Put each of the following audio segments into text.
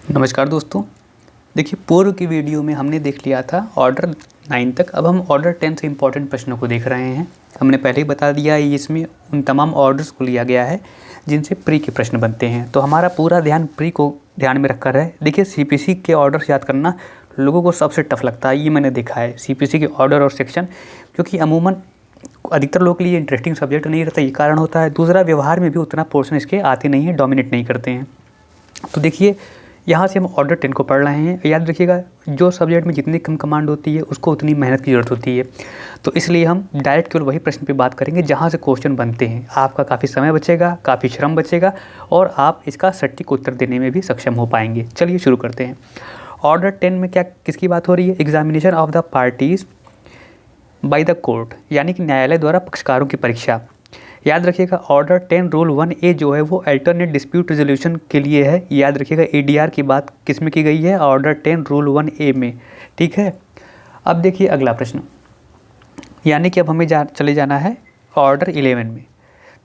नमस्कार दोस्तों। देखिए, पूर्व की वीडियो में हमने देख लिया था ऑर्डर 9 तक। अब हम ऑर्डर 10 से इम्पोर्टेंट प्रश्नों को देख रहे हैं। हमने पहले ही बता दिया है इसमें उन तमाम ऑर्डर्स को लिया गया है जिनसे प्री के प्रश्न बनते हैं, तो हमारा पूरा ध्यान प्री को ध्यान में रखकर है। देखिए, सीपीसी के ऑर्डर्स याद करना लोगों को सबसे टफ लगता है, ये मैंने देखा है। सीपीसी के ऑर्डर और सेक्शन, क्योंकि अमूमन अधिकतर लोगों के लिए इंटरेस्टिंग सब्जेक्ट नहीं रहता, ये कारण होता है। दूसरा, व्यवहार में भी उतना पोर्शन इसके आते नहीं है, डोमिनेट नहीं करते हैं। तो देखिए, यहाँ से हम ऑर्डर 10 को पढ़ रहे हैं। याद रखिएगा, जो सब्जेक्ट में जितनी कम कमांड होती है उसको उतनी मेहनत की ज़रूरत होती है। तो इसलिए हम डायरेक्ट केवल वही प्रश्न पे बात करेंगे जहाँ से क्वेश्चन बनते हैं। आपका काफ़ी समय बचेगा, काफ़ी श्रम बचेगा और आप इसका सटीक उत्तर देने में भी सक्षम हो पाएंगे। चलिए शुरू करते हैं। ऑर्डर 10 में क्या किसकी बात हो रही है? Examination of the parties by the court, यानी कि न्यायालय द्वारा पक्षकारों की परीक्षा। याद रखिएगा, ऑर्डर 10 रूल 1A जो है वो अल्टरनेट डिस्प्यूट रेजोल्यूशन के लिए है। याद रखिएगा, ADR की बात किस में की गई है? ऑर्डर 10 रूल 1A में। ठीक है, अब देखिए अगला प्रश्न, यानी कि अब हमें चले जाना है ऑर्डर 11 में।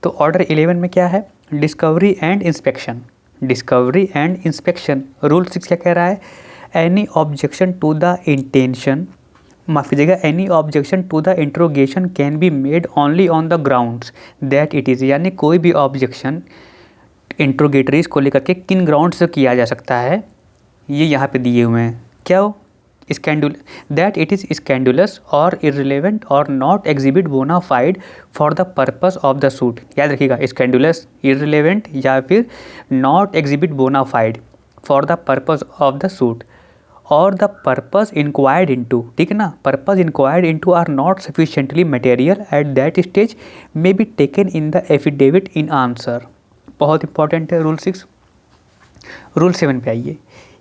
तो ऑर्डर 11 में क्या है? Discovery and inspection. Discovery and inspection. Rule 6 क्या कह रहा है? Any objection to the intention, माफ़ कीजिएगा, any objection to the interrogation can be made only on the grounds that it is, यानी कोई भी ऑब्जेक्शन इंट्रोगेटरीज को लेकर के किन ग्राउंड से किया जा सकता है, ये यहाँ पे दिए हुए हैं। क्या हो? Scandal that it is scandalous और इररिलेवेंट और not exhibit bona fide for the purpose of the suit. याद रखिएगा, स्कैंडुलस, इररिलेवेंट या फिर not exhibit bona fide for the purpose of the suit और द पर्पस इंक्वायर्ड इनटू। ठीक है ना, purpose inquired into are not sufficiently material at that stage may be taken in the affidavit in answer. बहुत important है rule 6। Rule 7 पे आइए।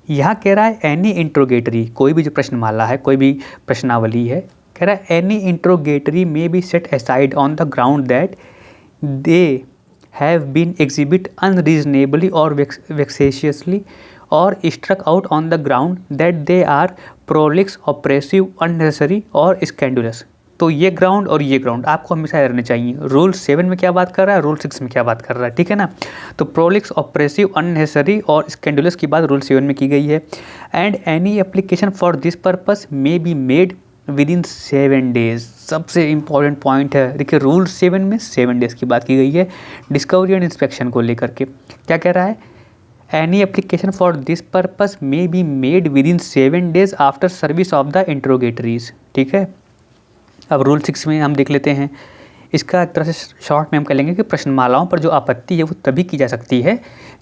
यहाँ कह रहा है एनी इंट्रोगेटरी, कोई भी जो प्रश्नमाला है, कोई भी प्रश्नावली है, कह रहा है any interrogatory may be set aside on the ground that they have been exhibit unreasonably or vexatiously or struck out on the ground that they are prolix, oppressive, unnecessary or scandalous. तो ये ground और ये ground आपको हमेशा रहने चाहिए। Rule 7 में क्या बात कर रहा है, रूल 6 में क्या बात कर रहा है। ठीक है ना, तो प्रोलिक्स, ऑप्रेसिव, अननेसेसरी और स्कैंडुलस की बात रूल 7 में की गई है। And any application for this purpose may be made with in 7 days. सबसे इंपॉर्टेंट पॉइंट है, देखिए रूल 7 में 7 डेज़ की बात की गई है डिस्कवरी एंड इंस्पेक्शन को लेकर के। क्या कह रहा है? Any application for this purpose may be made within 7 days after service of the interrogatories। ठीक है, अब रूल 6 में हम देख लेते हैं। इसका एक तरह से शॉर्ट में हम कह लेंगे कि प्रश्नमालाओं पर जो आपत्ति है वो तभी की जा सकती है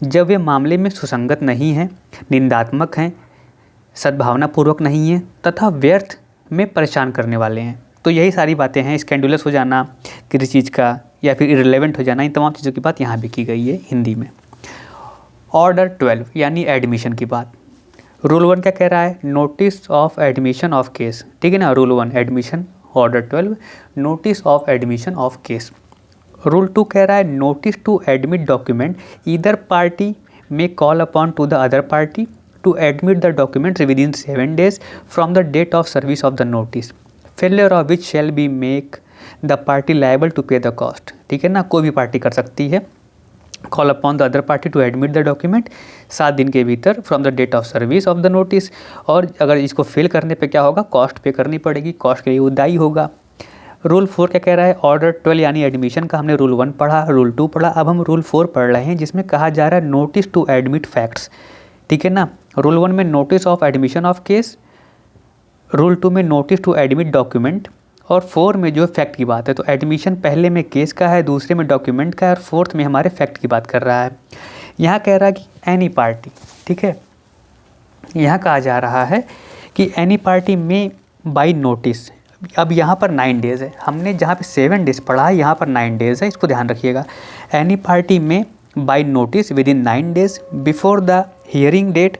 जब वे मामले में सुसंगत नहीं हैं, निंदात्मक हैं, सद्भावनापूर्वक नहीं हैं तथा व्यर्थ में परेशान करने वाले हैं। तो यही सारी बातें हैं, स्कैंडुलस हो जाना किसी चीज़ का या फिर इररिलेवेंट हो जाना, इन तमाम चीज़ों की बात यहाँ भी की गई है हिंदी में। ऑर्डर 12 यानी एडमिशन की बात। रूल 1 क्या कह रहा है? Notice of admission of case. ठीक है ना, rule 1 admission, order 12 notice of admission of case. Rule 2 कह रहा है notice to admit document, either party may call upon to the other party to admit the documents within 7 days from the date of service of the notice, failure of which shall be make the party liable to pay the cost. ठीक है ना, कोई भी party कर सकती है call upon the other party to admit the document 7 दिन के भीतर from the date of service of the notice. और अगर इसको फेल करने पे क्या होगा? कॉस्ट पे करनी पड़ेगी, कॉस्ट के लिए वो दायी होगा। रूल 4 क्या कह रहा है? ऑर्डर 12 यानी एडमिशन का हमने रूल 1 पढ़ा, रूल 2 पढ़ा, अब हम रूल 4 पढ़ रहे हैं जिसमें कहा जा रहा है नोटिस टू एडमिट फैक्ट्स। ठीक है ना, रूल 1 में notice of admission of case, rule 2 में नोटिस टू एडमिट डॉक्यूमेंट और 4 में जो फैक्ट की बात है। तो एडमिशन पहले में केस का है, दूसरे में डॉक्यूमेंट का है और 4th में हमारे फैक्ट की बात कर रहा है। यहाँ कह रहा है कि एनी पार्टी, ठीक है, यहाँ कहा जा रहा है कि any party may by notice. अब यहाँ पर 9 डेज़ है, हमने जहाँ पे 7 डेज़ पढ़ा है यहाँ पर 9 डेज़ है, इसको ध्यान रखिएगा। Any party may by notice within 9 days before the hearing date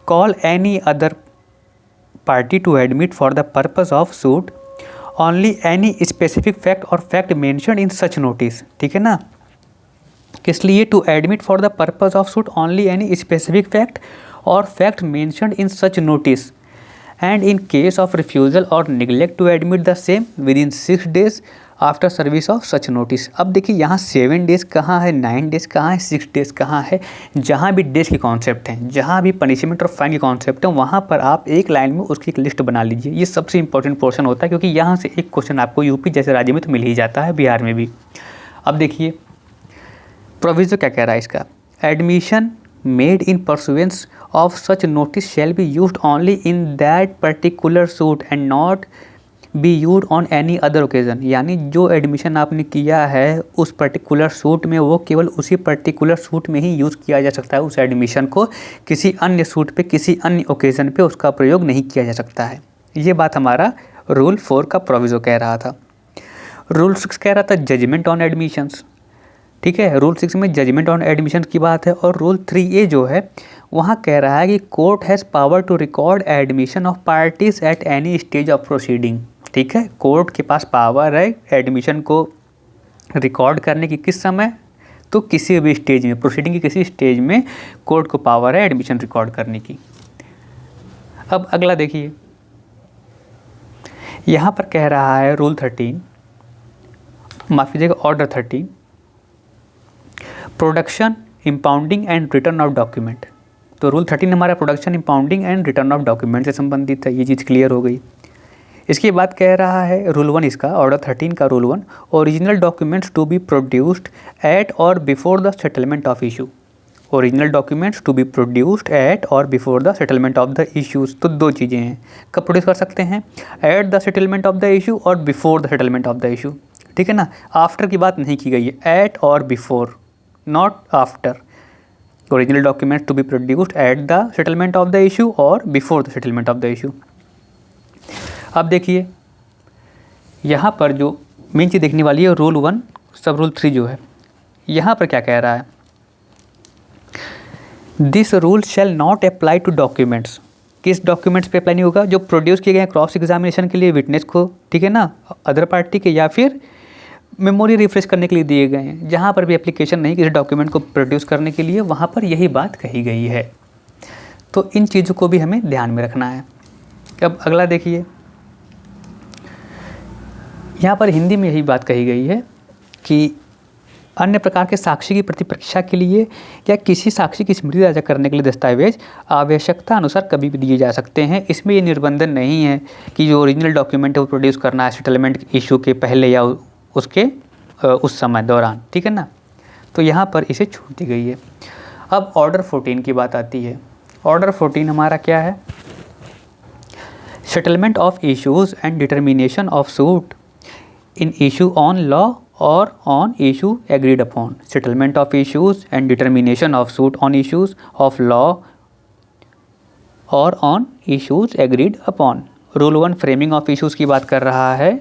call any other party to admit for the purpose of suit only any specific fact or fact mention in such notice. ठीक है ना, किस लिए? To admit for the purpose of suit only any specific fact or fact mention in such notice and in case of refusal or neglect to admit the same with in 6 days after service of such notice. अब देखिए यहाँ 7 days कहाँ है, 9 days कहाँ है, 6 days कहाँ है। जहाँ भी डेज़ के कॉन्सेप्ट हैं, जहाँ भी पनिशमेंट और फाइन के कॉन्सेप्ट हैं, वहाँ पर आप एक लाइन में उसकी एक लिस्ट बना लीजिए। ये सबसे इंपॉर्टेंट पोर्शन होता है, क्योंकि यहाँ से एक क्वेश्चन आपको यूपी जैसे राज्य में तो मिल ही जाता है, बिहार में भी। अब देखिए प्रोविजो क्या कह रहा है इसका, admission made in pursuance of such notice shall be used only in that particular suit and not be used on any other occasion. यानी जो एडमिशन आपने किया है उस पर्टिकुलर सूट में, वो केवल उसी पर्टिकुलर सूट में ही यूज़ किया जा सकता है। उस एडमिशन को किसी अन्य सूट पे, किसी अन्य ओकेज़न पे उसका प्रयोग नहीं किया जा सकता है। ये बात हमारा रूल 4 का प्रोविज़ो कह रहा था। रूल 6 कह रहा था जजमेंट ऑन एडमिशन्स। ठीक है, रूल 6 में जजमेंट ऑन एडमिशन की बात है। और रूल 3A जो है वहाँ कह रहा है कि court has power to record admission of parties at any stage of proceeding. ठीक है, कोर्ट के पास पावर है एडमिशन को रिकॉर्ड करने की। किस समय? तो किसी भी स्टेज में, प्रोसीडिंग की किसी स्टेज में कोर्ट को पावर है एडमिशन रिकॉर्ड करने की। अब अगला देखिए, यहाँ पर कह रहा है रूल 13, माफ़ कीजिएगा order 13, production, impounding and return of document. तो रूल 13 हमारा production, impounding and return of document से संबंधित है। ये चीज़ क्लियर हो गई। इसके बाद कह रहा है रूल 1 इसका, ऑर्डर 13 का rule 1, original documents to be produced at or before the settlement of issue. Original documents to be produced at or before the settlement of the issues. तो दो चीज़ें हैं, कब प्रोड्यूस कर सकते हैं, at the settlement of the issue or before the settlement of the issue. ठीक है ना, आफ्टर की बात नहीं की गई है, at or before, not after. Original documents to be produced at the settlement of the issue or before the settlement of the issue. अब देखिए यहाँ पर जो मेन चीज़ देखने वाली है रूल 1 सब रूल 3 जो है, यहाँ पर क्या कह रहा है, this rule shall not apply to documents. किस डॉक्यूमेंट्स पे अप्लाई नहीं होगा? जो प्रोड्यूस किए गए हैं क्रॉस एग्जामिनेशन के लिए विटनेस को, ठीक है ना, अदर पार्टी के, या फिर मेमोरी रिफ्रेश करने के लिए दिए गए हैं। जहाँ पर भी एप्लीकेशन नहीं किसी डॉक्यूमेंट को प्रोड्यूस करने के लिए, वहाँ पर यही बात कही गई है। तो इन चीज़ों को भी हमें ध्यान में रखना है। अब अगला देखिए, यहाँ पर हिंदी में यही बात कही गई है कि अन्य प्रकार के साक्षी की प्रतिपरीक्षा के लिए या किसी साक्षी की स्मृति ताज़ा करने के लिए दस्तावेज आवश्यकता अनुसार कभी भी दिए जा सकते हैं। इसमें ये निर्बंधन नहीं है कि जो ओरिजिनल डॉक्यूमेंट है वो प्रोड्यूस करना है सेटलमेंट इशू के पहले या उसके उस समय दौरान। ठीक है ना, तो यहाँ पर इसे छूट दी गई है। अब ऑर्डर 14 की बात आती है। ऑर्डर 14 हमारा क्या है, settlement of issues and determination of suit in issue on law or on issue agreed upon. Settlement of issues and determination of suit on issues of law or on issues agreed upon. Rule 1 framing of issues की बात कर रहा है।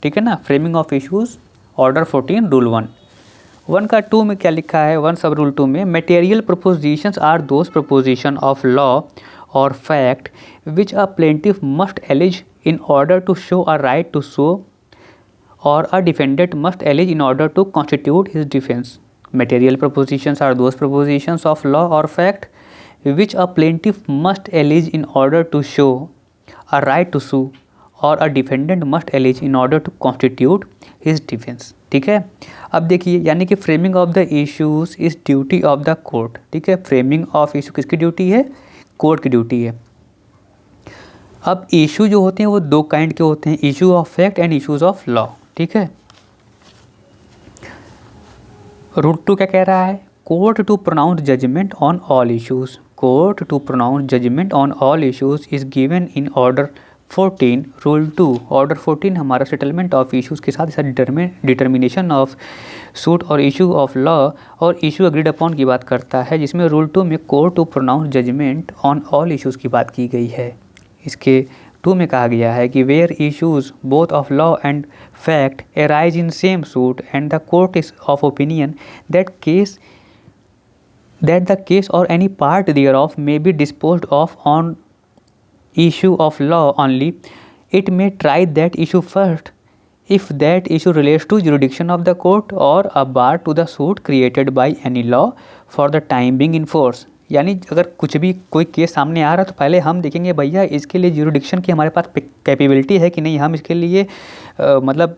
ठीक है ना, framing of issues order 14 rule 1 का 2 में क्या लिखा है, 1 सब रूल 2 में material propositions are those proposition of law or fact which a plaintiff must allege in order to a right to sue or a defendant must allege in order to constitute his defense. Material propositions are those propositions of law or fact which a plaintiff must allege in order to show a right to sue or a defendant must allege in order to constitute his defense. ठीक है, अब देखिए यानी कि framing of the issues is duty of the court. ठीक है, framing of issue किसकी duty है, कोर्ट की ड्यूटी है। अब इशू जो होते हैं वो दो काइंड के होते हैं, issue of fact and issues of law. ठीक है, रूल 2 क्या कह रहा है, court to pronounce judgment on all issues. Court to pronounce judgment on all issues is given in order 14 rule 2। Order 14 हमारा सेटलमेंट ऑफ इश्यूज़ के साथ determination of suit और इशू ऑफ लॉ और इशू अग्रीड अपॉन की बात करता है, जिसमें रूल 2 में court to pronounce judgment on all issues की बात की गई है। इसके 2 में कहा गया है कि where issues both of law and fact arise in same suit and the court is of opinion that the case or any part thereof may be disposed of on issue of law only, it may try that issue first if that issue relates to jurisdiction of the court or a bar to the suit created by any law for the time being in force। यानी अगर कुछ भी कोई case सामने आ रहा है तो पहले हम देखेंगे भैया इसके लिए जुरिडिक्शन की हमारे पास कैपेबिलिटी है कि नहीं, हम इसके लिए मतलब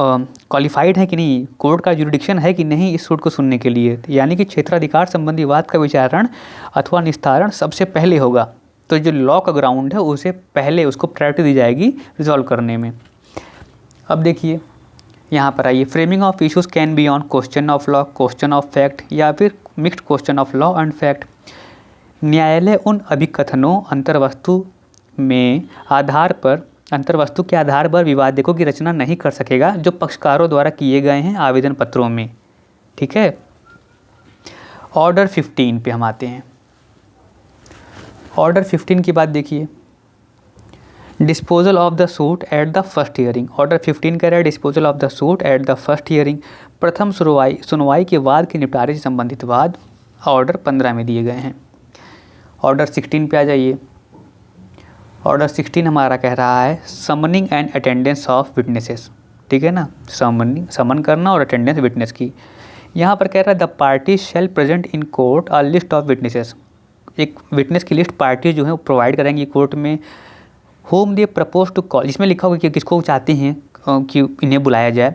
क्वालिफाइड है कि नहीं, कोर्ट का जुरिडिक्शन है कि नहीं इस सूट को सुनने के लिए। यानी कि क्षेत्राधिकार संबंधी वाद का विचारण अथवा निस्तारण सबसे पहले होगा। तो जो लॉ का ग्राउंड है उसे पहले उसको प्रायोरिटी दी जाएगी रिजॉल्व करने में। अब देखिए यहाँ पर आइए, framing of issues can be on question of law, question of fact या फिर mixed question of law and fact. न्यायालय उन अभिकथनों अंतर्वस्तु के आधार पर विवादकों की रचना नहीं कर सकेगा जो पक्षकारों द्वारा किए गए हैं आवेदन पत्रों में। ठीक है। ऑर्डर 15 पे हम आते हैं। ऑर्डर 15 की बात देखिए, disposal of the suit at the first hearing. Order 15 कह रहा है disposal of the suit at the first hearing. प्रथम सुनवाई के वाद के निपटारे से संबंधित वाद ऑर्डर 15 में दिए गए हैं। ऑर्डर 16 पे आ जाइए। ऑर्डर 16 हमारा कह रहा है summoning and attendance of witnesses. ठीक है ना, समन करना और अटेंडेंस विटनेस की। यहाँ पर कह रहा है the party shall present in court a list of witnesses. एक विटनेस की लिस्ट पार्टी जो है वो प्रोवाइड करेंगी कोर्ट में। Whom they propose to call, इसमें लिखा होगा कि किसको चाहते हैं कि इन्हें बुलाया जाए।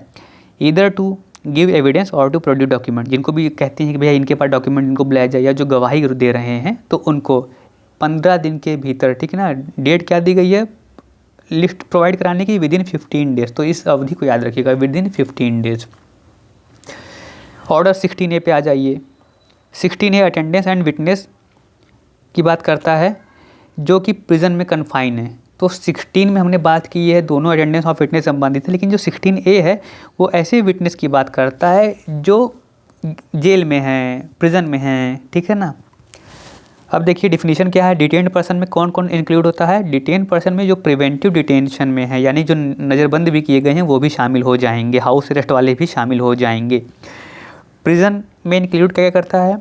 ईदर टू गिव एविडेंस और टू प्रोड्यूस डॉक्यूमेंट, जिनको भी कहते हैं कि भैया इनके पास डॉक्यूमेंट इनको बुलाया जाए या जो गवाही दे रहे हैं तो उनको 15 दिन के भीतर, ठीक है ना, डेट क्या दी गई है लिस्ट प्रोवाइड कराने की, विदिन 15 डेज। तो इस अवधि को याद रखिएगा, विदिन 15 डेज। ऑर्डर 16A पे आ जाइए। 16A अटेंडेंस एंड विटनेस की बात करता है जो कि प्रिजन में कन्फाइन है। तो 16 में हमने बात की है दोनों अटेंडेंस और फिटनेस संबंधित है, लेकिन जो 16A है वो ऐसे विटनेस की बात करता है जो जेल में हैं, प्रिजन में हैं। ठीक है ना। अब देखिए डिफिनीशन क्या है, डिटेन्ड पर्सन में कौन कौन इंक्लूड होता है। डिटेन्ड पर्सन में जो प्रिवेंटिव डिटेंशन में है, यानी जो नज़रबंद भी किए गए हैं वो भी शामिल हो जाएंगे, हाउस अरेस्ट वाले भी शामिल हो जाएंगे। प्रिजन में इंक्लूड क्या करता है,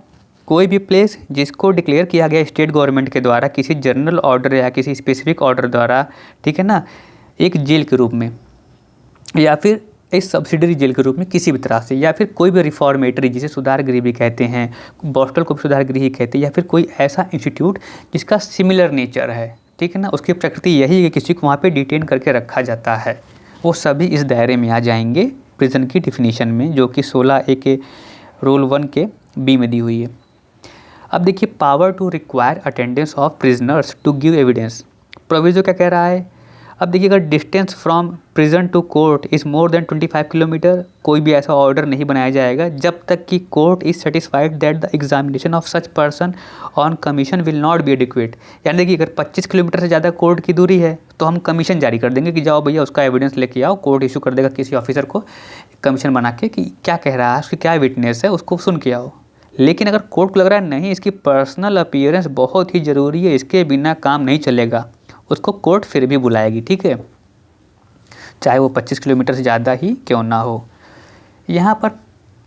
कोई भी प्लेस जिसको डिक्लेयर किया गया स्टेट गवर्नमेंट के द्वारा किसी जनरल ऑर्डर या किसी स्पेसिफिक ऑर्डर द्वारा, ठीक है ना, एक जेल के रूप में या फिर एक सब्सिडरी जेल के रूप में किसी भी तरह से, या फिर कोई भी रिफॉर्मेटरी जिसे सुधार गृह भी कहते हैं, बॉस्टल को भी सुधार गृह ही कहते हैं, या फिर कोई ऐसा इंस्टीट्यूट जिसका सिमिलर नेचर है। ठीक है ना, उसकी प्रकृति यही है कि किसी को वहाँ पे डिटेन करके रखा जाता है, वो सभी इस दायरे में आ जाएंगे प्रिजन की डिफिनीशन में, जो कि 16A के रूल 1 के B में दी हुई है। अब देखिए power to require attendance of prisoners to give evidence. Proviso क्या कह रहा है, अब देखिए अगर distance from prison to court is more than 25 kilometre, कोई भी ऐसा ऑर्डर नहीं बनाया जाएगा जब तक कि court is satisfied that the examination of such person on commission will not be adequate. यानी देखिए अगर 25 किलोमीटर से ज़्यादा कोर्ट की दूरी है तो हम कमीशन जारी कर देंगे कि जाओ भैया उसका एविडेंस लेके आओ, कोर्ट इशू कर देगा किसी ऑफिसर को कमीशन बना के कि क्या कह रहा है, उसकी क्या विटनेस है, उसको सुन के आओ। लेकिन अगर कोर्ट को लग रहा है नहीं इसकी पर्सनल अपीयरेंस बहुत ही ज़रूरी है, इसके बिना काम नहीं चलेगा, उसको कोर्ट फिर भी बुलाएगी। ठीक है, चाहे वो 25 किलोमीटर से ज़्यादा ही क्यों ना हो। यहाँ पर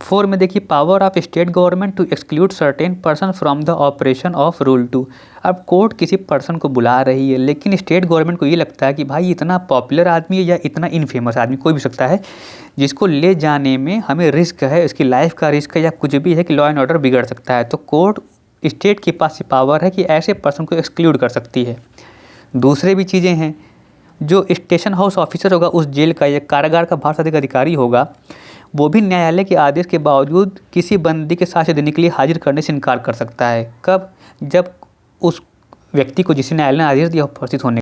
4 में देखिए power of state government to exclude certain person from the operation of rule 2। अब कोर्ट किसी पर्सन को बुला रही है लेकिन स्टेट गवर्नमेंट को ये लगता है कि भाई इतना पॉपुलर आदमी है या इतना इनफेमस आदमी, कोई भी सकता है, जिसको ले जाने में हमें रिस्क है, इसकी लाइफ का रिस्क है या कुछ भी है कि लॉ एंड ऑर्डर बिगड़ सकता है, तो कोर्ट स्टेट के पास पावर है कि ऐसे पर्सन को एक्सक्लूड कर सकती है। दूसरे भी चीज़ें हैं, जो स्टेशन हाउस ऑफिसर होगा उस जेल का या कारागार का भार अधिक अधिकारी होगा, वो भी न्यायालय के आदेश के बावजूद किसी बंदी के साक्ष्य देने के लिए हाजिर करने से इनकार कर सकता है। कब, जब उस व्यक्ति को जिसे न्यायालय ने आदेश दिया उपस्थित होने